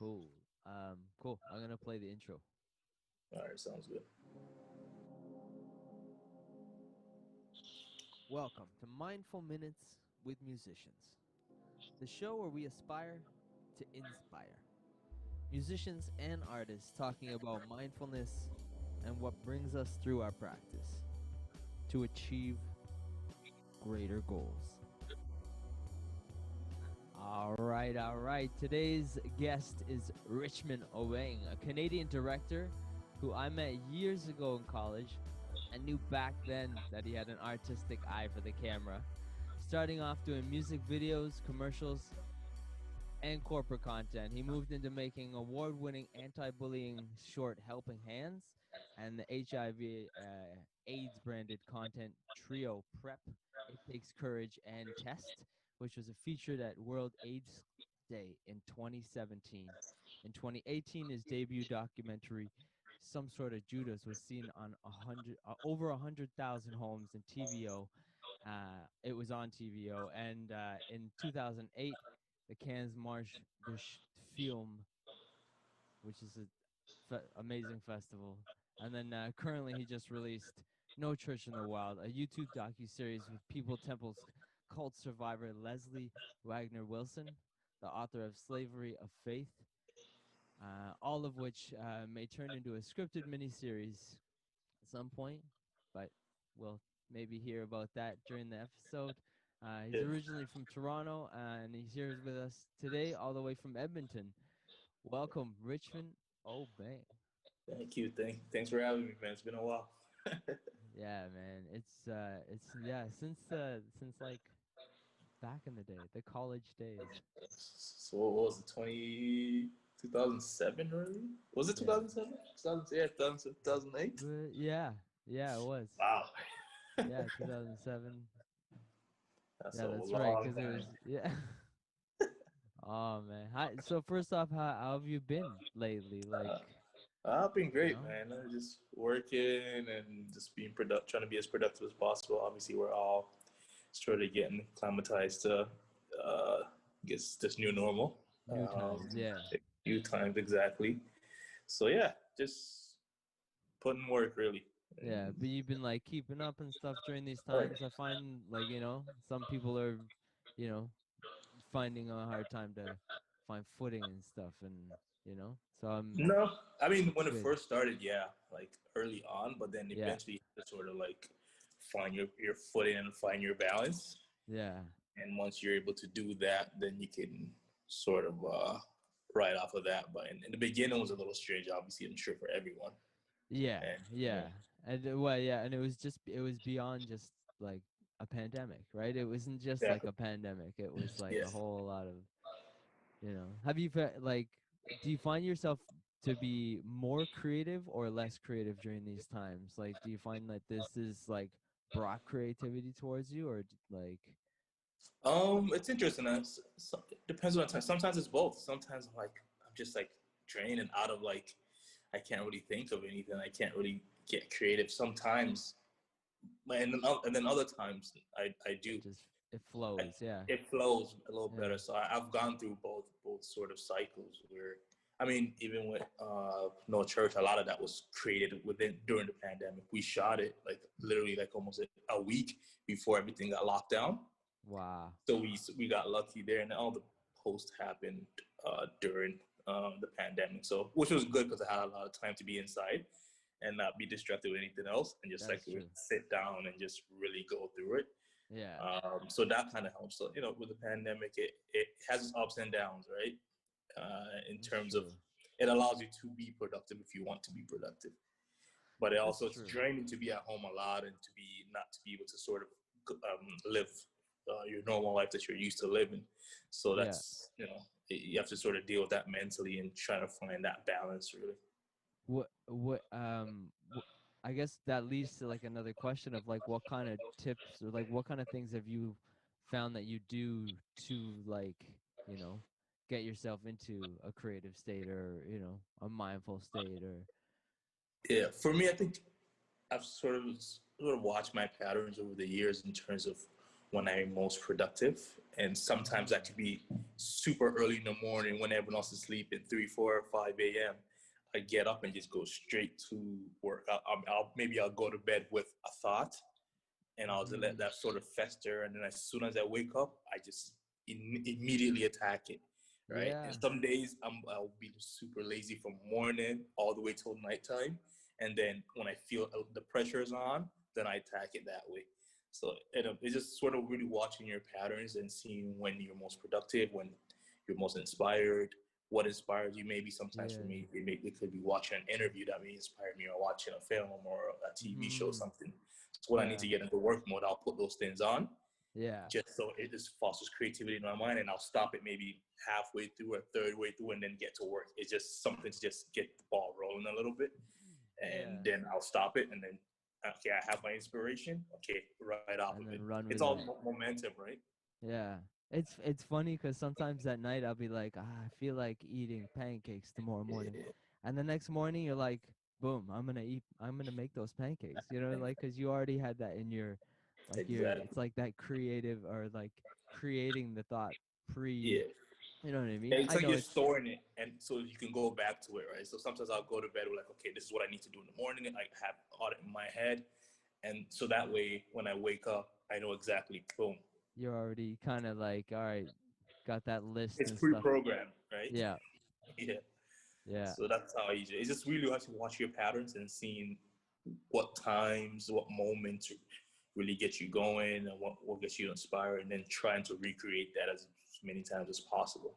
Cool. Cool. I'm gonna play the intro. All right, sounds good. Welcome to Mindful Minutes with Musicians, the show where we aspire to inspire musicians and artists talking about mindfulness and what brings us through our practice to achieve greater goals. All right. Today's guest is Richmond Obeng, a Canadian director who I met years ago in college and knew back then that he had an artistic eye for the camera. Starting off doing music videos, commercials, and corporate content, he moved into making award-winning anti-bullying short Helping Hands and the HIV AIDS branded content trio Prep, It Takes Courage, and Test, which was a featured at World AIDS Day in 2017. In 2018, his debut documentary, Some Sort of Judas, was seen on over 100,000 homes in TVO. It was on TVO, and in 2008, the Cannes Marche de Film, which is an amazing festival. And then currently he just released No Church in the Wild, a YouTube docu-series with People Temple's cult survivor Leslie Wagner Wilson, the author of Slavery of Faith, all of which may turn into a scripted miniseries at some point, but we'll maybe hear about that during the episode. He's Yeah. originally from Toronto, and he's here with us today, all the way from Edmonton. Welcome, Richmond Obeng. Thank you. Thanks for having me, man. It's been a while. Yeah, man. It's since like back in the day, the college days. So what was it, 2007 really? Was it Yeah. 2007? 2000, yeah, 2008? Yeah, it was. Wow. Yeah, 2007. That's Yeah, a that's right, long because it time. was yeah. Oh man. Hi. So first off, how have you been lately? Uh, Like, I've been you great, know? man. I'm just working and just being trying to be as productive as possible. Obviously, we're all sort of getting acclimatized to, I guess, this new normal. New times, yeah. New times, exactly. So yeah, just putting work really. Yeah, And but you've been like keeping up and stuff during these right. times. I find like, some people are, you know, finding a hard time to find footing and stuff so I'm No, I mean when it good. first started, yeah, like early on, but then Yeah. eventually you have to sort of like find your footing and find your balance. Yeah. And once you're able to do that, then you can sort of ride off of that. But in the beginning, it was a little strange, obviously, I'm sure for everyone. Yeah. And Yeah. And and it was beyond just like a pandemic, right? It wasn't just like exactly, a pandemic. It was like a yes. whole lot of, Have you like do you find yourself to be more creative or less creative during these times? Like, do you find that this is like brought creativity towards you, or like, It's interesting. It depends on the time. Sometimes it's both. Sometimes like I'm just like drained and out of like I can't really think of anything. I can't really get creative. Sometimes, and then other times I do. it flows? Yeah. It flows a little Yeah. better. So I've gone through both sort of cycles where, I mean, even with No Church, a lot of that was created during the pandemic. We shot it like literally like almost a week before everything got locked down. Wow. So we got lucky there, and all the post happened during the pandemic. So which was good because I had a lot of time to be inside and not be distracted with anything else, and just like That's true. sit down and just really go through it. Yeah. So that kind of helps. So with the pandemic, it has its ups and downs, right? In That's terms of true. it allows you to be productive if you want to be productive, but it That's also it's true. draining to be at home a lot and to be not to be able to sort of live your normal life that you're used to living. So Yeah. that's you have to sort of deal with that mentally and try to find that balance really. I guess that leads to like another question of like what kind of tips or like what kind of things have you found that you do to like, get yourself into a creative state or, a mindful state or Yeah, for me, I think I've sort of watched my patterns over the years in terms of when I'm most productive. And sometimes that could be super early in the morning when everyone else is sleeping, 3, 4, 5 a.m. I get up and just go straight to work. Maybe I'll go to bed with a thought, and I'll just let Mm-hmm. that sort of fester. And then as soon as I wake up, I just immediately attack it, right? Yeah. And some days I'll be super lazy from morning all the way till nighttime, and then when I feel the pressure is on, then I attack it that way. So it's just sort of really watching your patterns and seeing when you're most productive, when you're most inspired, what inspires you. Maybe sometimes for Yeah. me, it could be watching an interview that may inspire me, or watching a film or a TV show, Mm-hmm. something. So when I need Yeah. to get into work mode, I'll put those things on Yeah. just so it just fosters creativity in my mind, and I'll stop it maybe halfway through or third way through and then get to work. It's just something to just get the ball rolling a little bit, and Yeah. then I'll stop it, and then okay, I have my inspiration. Okay, right off And of then it. run It's with all it. momentum, right? Yeah. It's funny because sometimes at night I'll be like, I feel like eating pancakes tomorrow morning, Yeah, and the next morning you're like, boom, I'm gonna make those pancakes. You know, like because you already had that in your, like it's exactly. like that creative or like creating the thought pre. Yeah. You know what I mean? And it's I like know you're it's storing it, and so you can go back to it, right? So sometimes I'll go to bed with like, okay, this is what I need to do in the morning, and I have all it in my head, and so that way when I wake up, I know exactly. Boom, you're already kind of like, all right, got that list it's and stuff. pre-programmed, right? Yeah. Yeah. Yeah. So that's how I use it. It's just really hard to watch your patterns and seeing what times, what moments really get you going, and what gets you inspired, and then trying to recreate that as many times as possible.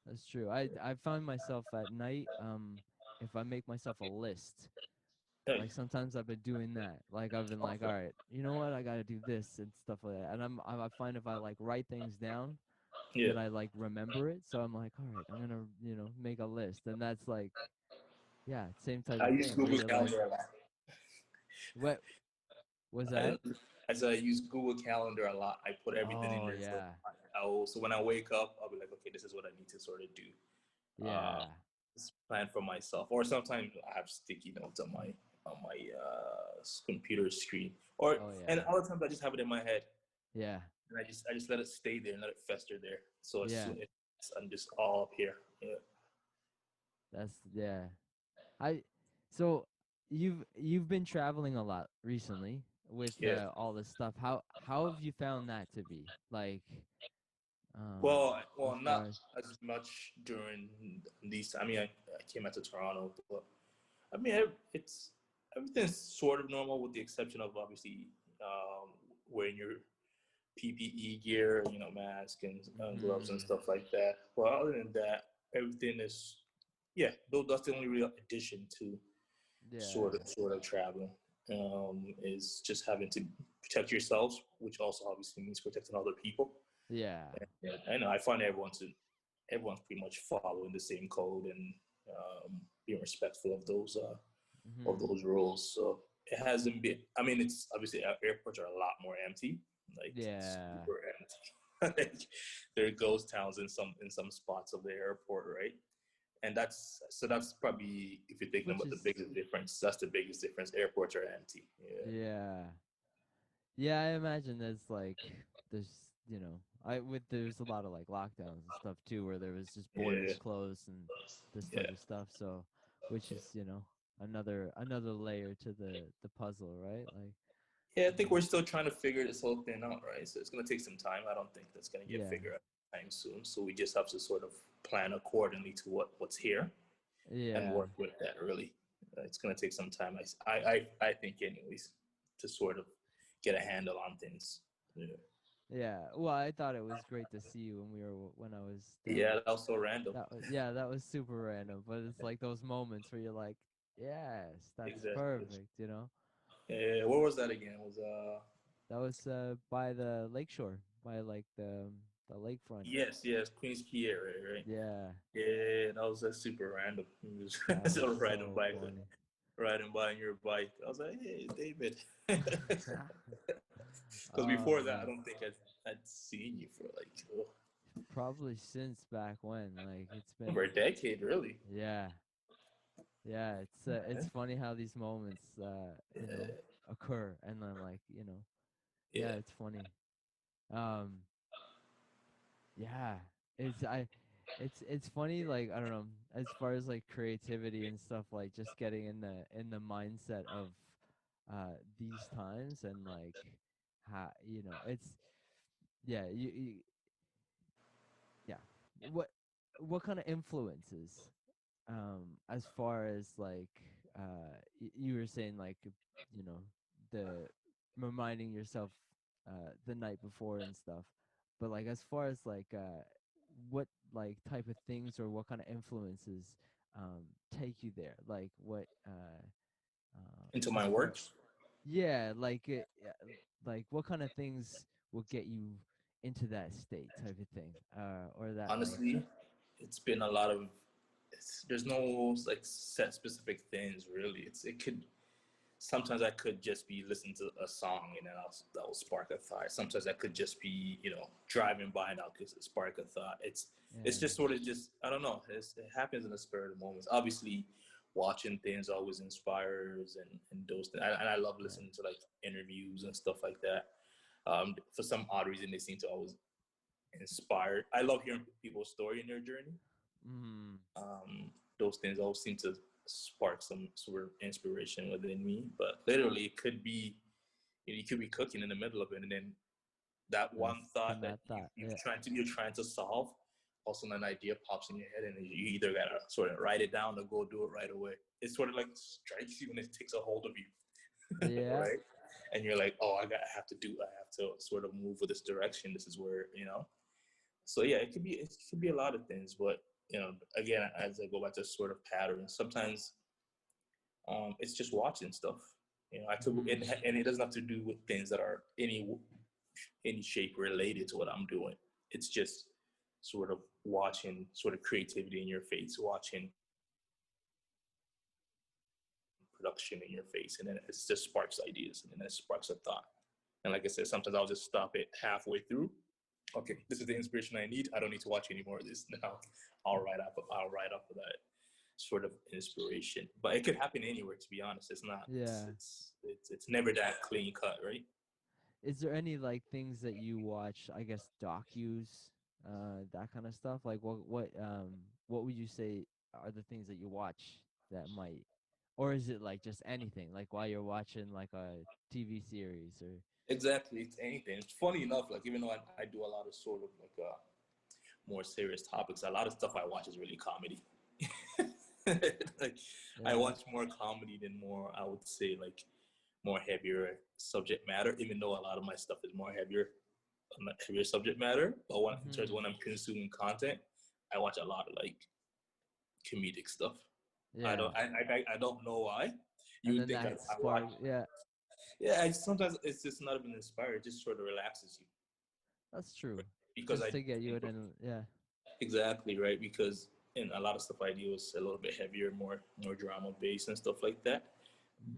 That's true. I find myself at night, if I make myself a list, Yeah. like sometimes I've been doing that. Like I've been like, all right, you know what, I gotta do this and stuff like that. And I find if I like write things down, Yeah. then I like remember it. So I'm like, all right, I'm gonna, make a list. And that's like, yeah, same type I of use thing where Google you're like, Calendar a lot. what was I, that? as I use Google Calendar a lot, I put everything in Oh there. So yeah. so when I wake up, I'll be like, okay, this is what I need to sort of do. Uh, Yeah. Plan for myself. Or sometimes I have sticky notes on my computer screen. Or Oh and yeah. other times I just have it in my head, Yeah. and I just let it stay there and let it fester there. So as Yeah. soon as I'm just all up here. Yeah. That's yeah. I so you've been traveling a lot recently with Yeah. all this stuff. How have you found that to be? Like as Well, far not as as much during these. I mean, I came out to Toronto, but I mean, it's everything's sort of normal with the exception of obviously wearing your PPE gear, mask and gloves and mhm, stuff like that. Well, other than that, everything is, yeah. Though that's the only real addition to yeah. sort of traveling, is just having to protect yourselves, which also obviously means protecting other people. Yeah. And I know I find everyone's pretty much following the same code and being respectful of Mhm. those rules. So it hasn't been. I mean, it's obviously airports are a lot more empty, like Yeah. super empty. Like there are ghost towns in some spots of the airport, right? And that's probably, if you're thinking Which about the is biggest difference, that's the biggest difference. Airports are empty. Yeah, yeah. Yeah, I imagine there's like there's I with there's a lot of like lockdowns and stuff too where there was just yeah, borders closed and this yeah. type of stuff. So which is, another layer to the puzzle, right? Like Yeah, I think um we're still trying to figure this whole thing out, right? So it's going to take some time. I don't think that's going to get yeah. figured out anytime soon. So we just have to sort of plan accordingly to what's here and Yeah. work with that. Really, it's going to take some time. I think, anyways, to sort of get a handle on things. Yeah, Yeah. Well, I thought it was great to see you when I was down. yeah, that was so random. That was super random, but it's like those moments where you're like, yes, that's Exactly. perfect, you know? Yeah, where was that again? It was That was by the lakeshore, by like the lakefront. yes, Queens Key area, right? Yeah, Yeah, that was super random. It was that was so random so bike, funny. riding by on your bike. I was like, hey, David. Because Oh before that, I man, don't think I'd seen you for like probably since back when. Like it's over been, a decade, really. yeah, yeah. It's Yeah, funny how these moments yeah, occur, and then like yeah, yeah. it's funny. Um, yeah, it's I, it's funny. Like I don't know, as far as like creativity and stuff, like just getting in the mindset of these times and like how it's yeah yeah what what kind of influences as far as like you were saying like the reminding yourself the night before and stuff, but like as far as like what like type of things or what kind of influences take you there, like what into as my far work. yeah like yeah, like what kind of things will get you into that state type of thing or that like Honestly, it's been a lot of. There's no like set specific things really. It could sometimes I could just be listening to a song and then that will spark a thought. Sometimes I could just be driving by and I'll just spark a thought. It's yeah just sort of just I don't know. It happens in the spur of the moments. Obviously, watching things always inspires and those things. And I love yeah listening to like interviews and stuff like that. For some odd reason, they seem to always inspire. I love hearing people's story in their journey. mm, Those things always seem to spark some sort of inspiration within me. But literally, it could be you could be cooking in the middle of it, and then that one then thought that that thought yeah you're trying to solve, also an idea pops in your head, and you either gotta sort of write it down or go do it right away. It sort of like strikes you and it takes a hold of you, yeah right? And you're like, oh, I have to sort of move with this direction. This is where So yeah, it could be a lot of things, but again, as I go back to sort of patterns, sometimes it's just watching stuff. I could, and, mm, and it doesn't have to do with things that are any shape related to what I'm doing. It's just sort of watching sort of creativity in your face, watching production in your face, and then it just sparks ideas, and then it sparks a thought. And like I said, sometimes I'll just stop it halfway through. Okay, this is the inspiration I need. I don't need to watch any more of this now. I'll write up of that sort of inspiration. But it could happen anywhere. To be honest, it's not. yeah It's never that clean cut, right? is there any like things that you watch, I guess docus, that kind of stuff, like what would you say are the things that you watch that might, or is it like just anything like while you're watching like a TV series or Exactly. It's anything. It's funny enough. Like even though I do a lot of sort of like more serious topics, a lot of stuff I watch is really comedy. Like I yeah watch more comedy than more. I would say like more heavier subject matter. Even though a lot of my stuff is more heavier subject matter. But in terms of mm-hmm. when I'm consuming content, I watch a lot of like comedic stuff. yeah I don't know why. You and would then think that I watch. spark yeah Yeah, sometimes it's just not even inspired. It just sort of relaxes you that's true because just I to get you think it in yeah exactly right because in a lot of stuff I do is a little bit heavier, more drama based and stuff like that.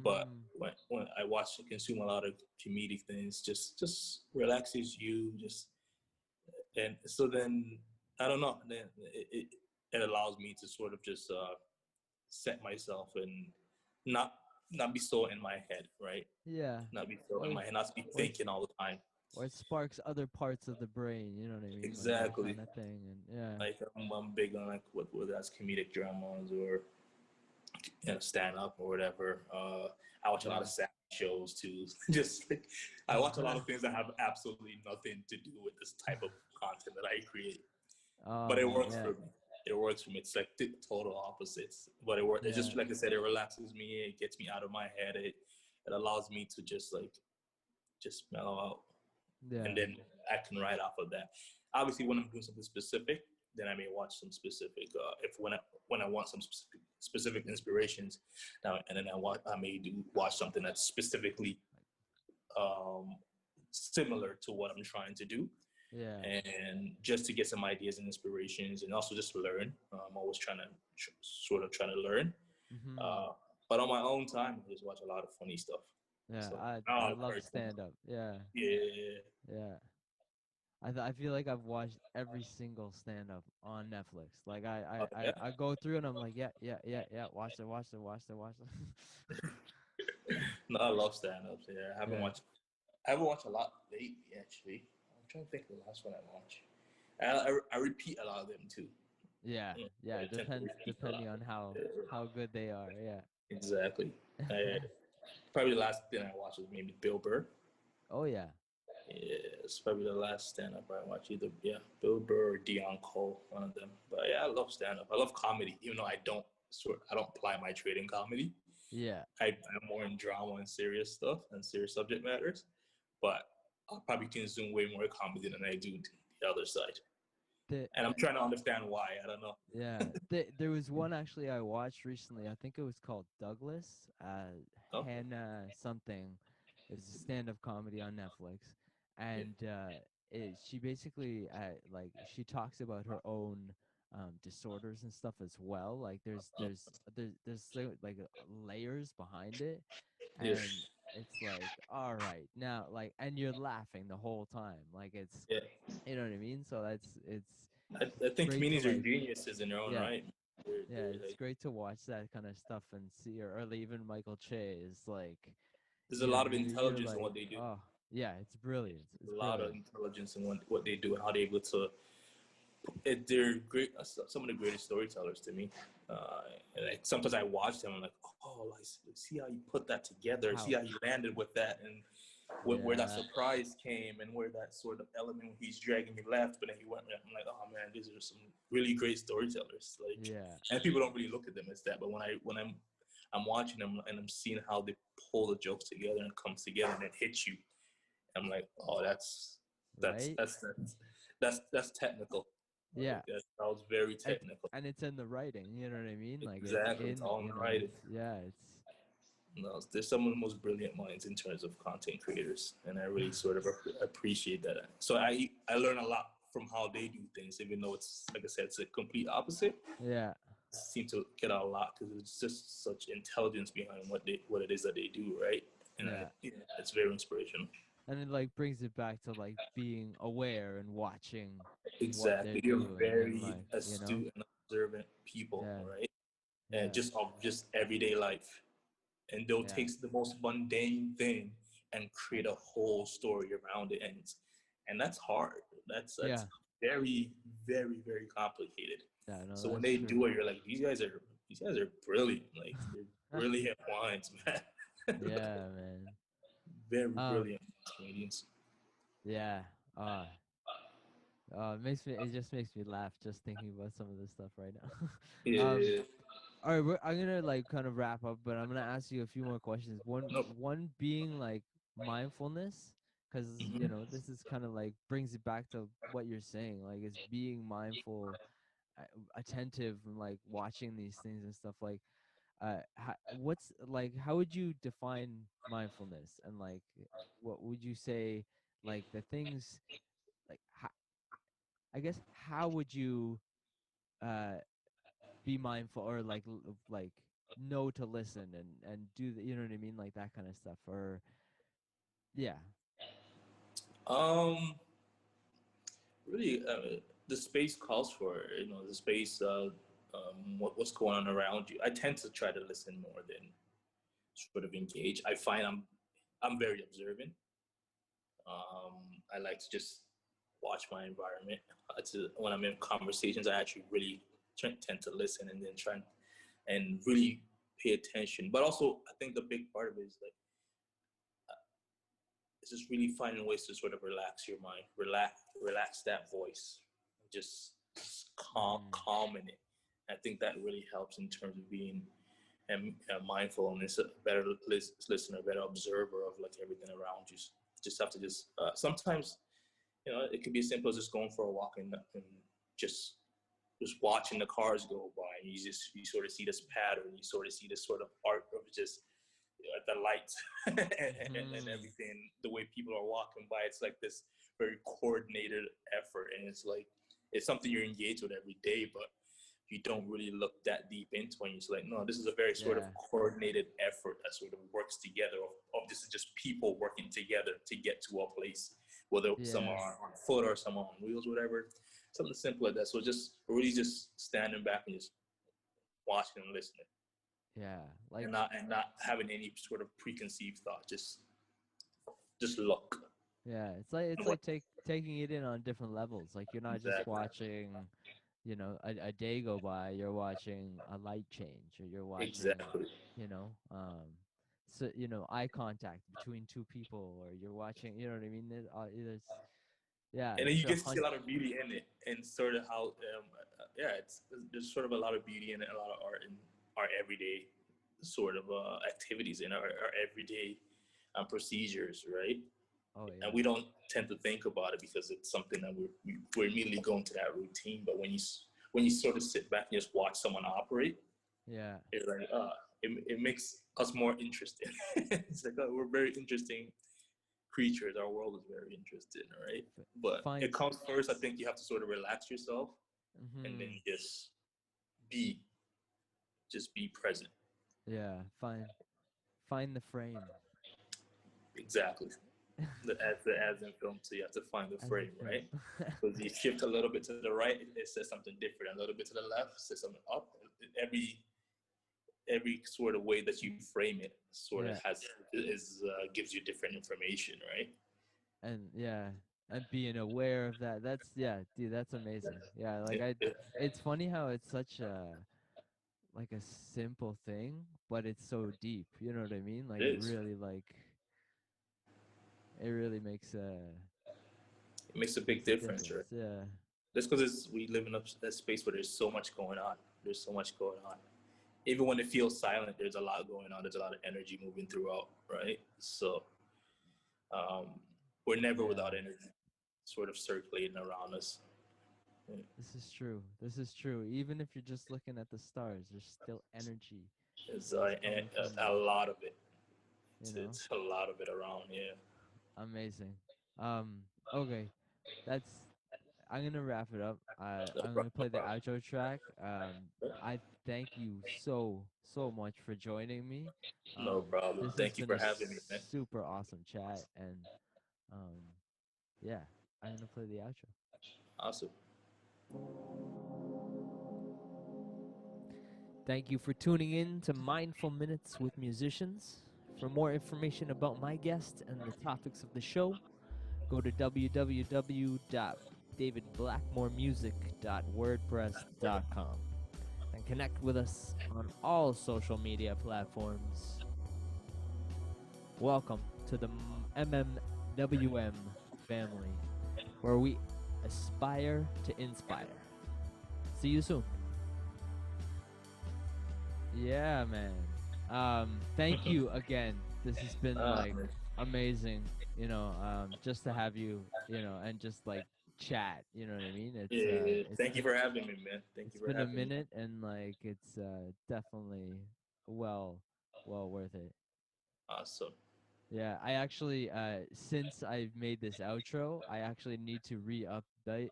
But mm-hmm. when I watch and consume a lot of comedic things, just relaxes you. Just and so then I don't know. Then it allows me to sort of just set myself and not not be so in my head, right? yeah Not be so in or my head, not be or thinking all the time. or it sparks other parts of the brain, you know what I mean? Like that Exactly. kind of thing. And yeah, Like I'm big on like whether that's comedic dramas or stand up or whatever. I watch a lot of yeah. sad shows too. Just like I watch a lot of things that have absolutely nothing to do with this type of content that I create. Oh But it man, works yeah, for me. It works for me. It's like the total opposites. But it works. It's just yeah, like I said. It relaxes me. It gets me out of my head. It allows me to just mellow out, and yeah. then I can write off of that. Obviously, when I'm doing something specific, then I may watch some specific. If when I want some specific inspirations, now and then I may watch something that's specifically um, similar to what I'm trying to do, Yeah. and just to get some ideas and inspirations, and also just to learn. I'm always trying to sort of trying to learn. Mm-hmm. Uh, but on my own time, I just watch a lot of funny stuff. Yeah. So I not a love person. stand up. Yeah. Yeah. Yeah. I feel like I've watched every single stand up on Netflix. Like I Yeah. go through and I'm like, yeah, yeah, yeah, yeah. Watch it. No, I love stand ups. Yeah, Yeah. I haven't watched a lot lately actually. trying to think of the last one I watched. I repeat a lot of them too. Yeah, I yeah. tend to Depends repeat a depending lot. on how good they are. Yeah. Exactly. Probably the last thing I watched was maybe Bill Burr. Oh yeah. Yeah, it's probably the last stand-up I watched. Either Bill Burr or Dion Cole, one of them. But yeah, I love stand-up. I love comedy, even though I don't apply my trade in comedy. Yeah. I'm more in drama and serious stuff and serious subject matters. But I'll probably consume way more comedy than I do the other side. The And I'm trying to understand why. I don't know. Yeah, there was one actually I watched recently. I think it was called Douglas. Okay. Hannah something. It was a stand-up comedy on Netflix, Yeah. and she basically like she talks about her own disorders and stuff as well. Like like layers behind it, Yeah. and it's like all right now, like, and you're laughing the whole time. Like it's, Yeah. you know what I mean. So I it's think great to comedians are like, geniuses in their own yeah. right. Yeah, They're it's like, great to watch that kind of stuff and see, or even Michael Che is like, there's a you know, lot of you're intelligence in like, what they do. oh yeah, it's brilliant. It's A lot of brilliant. intelligence in what they do and how they're able to. They're great. Some of the greatest storytellers to me. And like, sometimes I watch them. I'm like, oh, like, see how you put that together. See How, how you landed with that, and where that yeah, surprise came, and where that sort of element when he's dragging you left, but then he went. I'm like, oh man, these are some really great storytellers. Like, yeah, and people don't really look at them as that. But I'm watching them and I'm seeing how they pull the jokes together and comes together and it hits you. I'm like, oh, that's right? that's that's that's technical. Yeah, Like that was very it's technical. and it's in the writing. You know what I mean? Like it's Exactly, it's in, all in you the know, writing. it's yeah, it's No, there's some of the most brilliant minds in terms of content creators, and I really sort of appreciate that. So I learn a lot from how they do things, even though it's like I said, it's a complete opposite. yeah, I seem to get out a lot because it's just such intelligence behind what it is that they do, right? And yeah. it's very inspirational. And it like brings it back to like being aware and watching what they're Exactly, you're doing and very like, you know, astute and observant people, yeah, right? And yeah, just everyday life, and they'll yeah, take the most mundane thing and create and a whole story around it, and that's hard. That's yeah, very very very complicated. yeah. No, So when that's they true. do it, you're like, these guys are brilliant. Like they're brilliant minds, man. Yeah, man. Very Um, brilliant comedians. yeah. Uh, it just makes me laugh just thinking about some of this stuff right now. um, Yeah. all right, I'm gonna like kind of wrap up, but I'm gonna ask you a few more questions. Nope. One being like mindfulness, because you Mm-hmm. know this is kind of like brings it back to what you're saying, like it's being mindful, attentive, and like watching these things and stuff. Like, what's like, how would you define mindfulness, and like, what would you say, like the things, like, I guess how would you uh be mindful, or like like know to listen and do the, you know what I mean, like that kind of stuff, or yeah, Um, really, the space calls for it. You know, the space. What's going on around you. I tend to try to listen more than sort of engage. I find I'm very observant. I like to just watch my environment. When I'm in conversations, I actually really tend to listen and then try and really pay attention. But also, I think the big part of it is like it's just really finding ways to sort of relax your mind, relax that voice, just mm, calming it. I think that really helps in terms of being mindful and a better listener, a better observer of like everything around you. Just have to sometimes, you know, it could be as simple as just going for a walk and just watching the cars go by. And you sort of see this pattern, you sort of see this sort of art of just, you know, the lights and mm, everything, the way people are walking by. It's like this very coordinated effort, and it's like it's something you're engaged with every day, but you don't really look that deep into it. And you're just like, no, this is a very sort of yeah, coordinated effort that sort of works together. Of this is just people working together to get to a place, whether some yeah, are on foot or some are on wheels, whatever. Something simple like that. So just really just standing back and just watching and listening, yeah, like, and not having any sort of preconceived thought. Just look. Yeah, it's What like taking it in on different levels. Like you're not just exactly? watching, a day go by. You're watching a light change, or you're watching, Exactly. so eye contact between two people, or you're watching. You know what I mean? Yeah, And then it's you a get to see a hunt. lot of beauty in it, and sort of how, yeah, it's there's sort of a lot of beauty in it, a lot of art in our everyday sort of activities in our everyday procedures, right? Oh And yeah, we don't tend to think about it because it's something that we're immediately going to that routine. But when you sort of sit back and just watch someone operate, yeah. it's like it makes us more interesting. It's like we're very interesting creatures. Our world is very interesting, right? F- But it find. comes first. I think you have to sort of relax yourself, and then Hmm. you be just be present. Yeah, find the frame. Exactly. The ads in film, so you have to find the As a frame, film. right? Because you shift a little bit to the right, it says something different. A little bit to the left, it says something up. Every sort of way that you frame it sort of Yeah, has is gives you different information, right? and yeah, and being aware of that. That's yeah, dude. That's amazing. Yeah, like It It's funny how it's such a like a simple thing, but it's so deep. You know what I mean? Like is. it really makes It makes a big makes a difference, difference. right? Yeah. Just because we live in a space where there's so much going on. There's so much going on. Even when it feels silent, there's a lot going on. There's a lot of energy moving throughout, right? So um, we're never Yeah. without energy sort of circulating around us. This is true. This is true. Even if you're just looking at the stars, there's still energy It's that is coming from a them. lot of it. You know? It's a lot of it around. Yeah. Amazing. Okay. That's I'm gonna wrap it up. No I'm gonna problem. No play the problem. outro track. I thank you so much for joining me. No problem. This has Thank you been for a having me, man. super awesome chat, and um, yeah, I'm gonna play the outro. Awesome. Thank you for tuning in to Mindful Minutes with Musicians. For more information about my guest and the topics of the show, go to www.davidblackmoremusic.wordpress.com and connect with us on all social media platforms. Welcome to the MMWM family, where we aspire to inspire. See you soon. Yeah, man. Thank you again. This has been like Man. amazing, just to have you, and just like chat, you know what I mean? Yeah, It's yeah, yeah. it's Thank you been for having me, man. Thank you it's for been a having me. minute, and like it's definitely well well worth it. Awesome. Yeah, I actually since I've made this outro, I actually need to re-update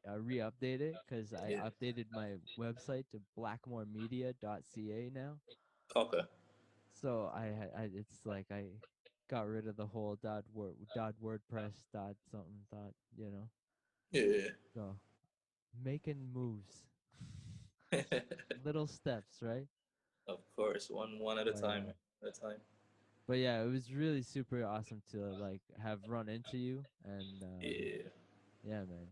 it, cuz I Yeah. updated my website to blackmoremedia.ca now. Okay. So it's like I got rid of the whole dot wordpress dot something dot, Yeah. so making moves. Yeah. Little steps, right? Of course, one at a But time, yeah. man. At a time. But yeah, it was really super awesome to like have run into you, and Yeah. yeah, man.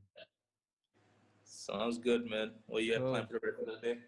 Sounds good, man. What you have planned Cool. for the rest of the day?